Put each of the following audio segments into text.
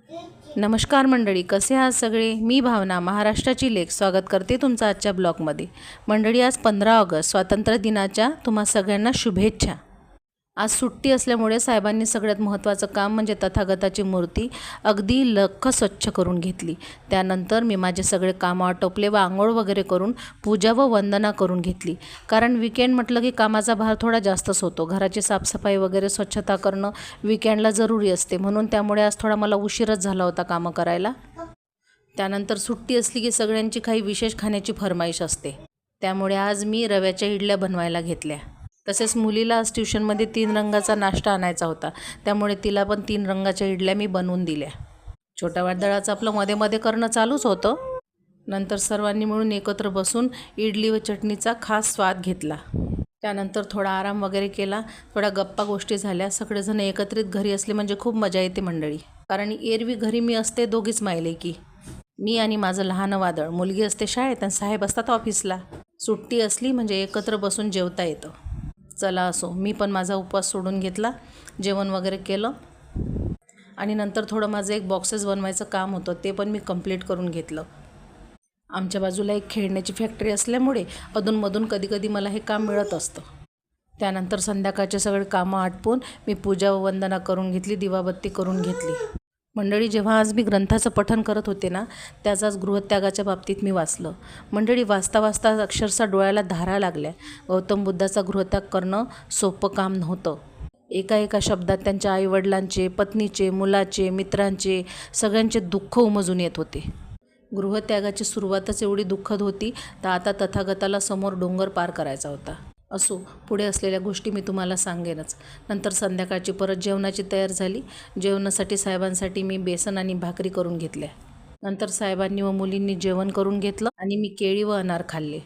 नमस्कार मंडळी, कसे आहात सगळे? मी भावना, महाराष्ट्राची लेक, स्वागत करते तुमचं आजच्या ब्लॉगमध्ये. मंडळी, आज 15 ऑगस्ट स्वातंत्र्य दिनाच्या तुम्हा सगळ्यांना शुभेच्छा. आज सुट्टी असल्यामुळे साहेबांनी सगळ्यात महत्त्वाचं काम म्हणजे तथागताची मूर्ती अगदी लख्ख स्वच्छ करून घेतली. त्यानंतर मी माझे सगळे कामं आटोपले व आंघोळ वगैरे करून पूजा व वंदना करून घेतली. कारण विकेंड म्हटलं की कामाचा भार थोडा जास्तच होतो. घराची साफसफाई वगैरे स्वच्छता करणं विकेंडला जरुरी असते, म्हणून त्यामुळे आज थोडा मला उशीरच झाला होता कामं करायला. त्यानंतर सुट्टी असली की सगळ्यांची काही विशेष खाण्याची फरमाईश असते, त्यामुळे आज मी रव्याच्या इडल्या बनवायला घेतल्या. तसेच मुलीला आज ट्युशनमध्ये 3 रंगाचा नाश्ता आणायचा होता, त्यामुळे तिला पण 3 रंगाच्या इडल्या मी बनवून दिल्या. छोट्या वादळाचं आपलं मध्ये मध्ये करणं चालूच होतं. नंतर सर्वांनी मिळून एकत्र बसून इडली व चटणीचा खास स्वाद घेतला. त्यानंतर थोडा आराम वगैरे केला, थोड्या गप्पा गोष्टी झाल्या. सगळेजण एकत्रित घरी असले म्हणजे खूप मजा येते मंडळी. कारण एरवी घरी मी असते दोघीच मायलेकी, मी आणि माझं लहान वादळ. मुलगी असते शाळेत आणि साहेब असतात ऑफिसला. सुट्टी असली म्हणजे एकत्र बसून जेवता येतं. चला असो, मी पण माझा उपवास सोडून घेतला, जेवण वगैरे केलं आणि नंतर थोडं माझं एक बॉक्सेस बनवायचं काम होतं, ते पण मी कंप्लीट करून घेतलं. आमच्या बाजूला एक खेळण्याची फॅक्टरी असल्यामुळे अधूनमधून कधीकधी मला हे काम मिळत असतं. त्यानंतर संध्याकाळचे सगळे कामं आटपून मी पूजा व वंदना करून घेतली, दिवाबत्ती करून घेतली. मंडळी, जेव्हा आज मी ग्रंथाचं पठण करत होते ना, त्याच आज गृहत्यागाच्या बाबतीत मी वाचलं. मंडळी, वाचता वाचता अक्षरशः डोळ्याला धारा लागल्या. गौतम बुद्धाचा गृहत्याग करणं सोपं काम नव्हतं. एका एका शब्दात त्यांच्या आईवडिलांचे, पत्नीचे, मुलाचे, मित्रांचे सगळ्यांचे दुःख उमजून येत होते. गृहत्यागाची सुरुवातच एवढी दुःखद होती, तर आता तथागताला समोर डोंगर पार करायचा होता. असो, पुढे असलेल्या गोष्टी मी तुम्हाला सांगेनच. नंतर संध्याकाळची परत जेवणाची तयार झाली. जेवणासाठी साहेबांसाठी मी बेसन आणि भाकरी करून घेतल्या. नंतर साहेबांनी व मुलींनी जेवण करून घेतलं आणि मी केळी व अनार खाल्ले.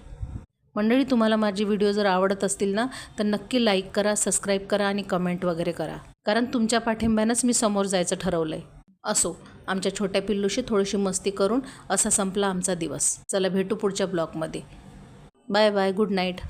मंडळी, तुम्हाला माझे व्हिडिओ जर आवडत असतील ना, तर नक्की लाईक करा, सबस्क्राईब करा आणि कमेंट वगैरे करा, कारण तुमच्या पाठिंब्यानंच मी समोर जायचं ठरवलं आहे. असो, आमच्या छोट्या पिल्लूशी थोडीशी मस्ती करून असा संपला आमचा दिवस. चला भेटू पुढच्या ब्लॉगमध्ये. Bye bye, good night.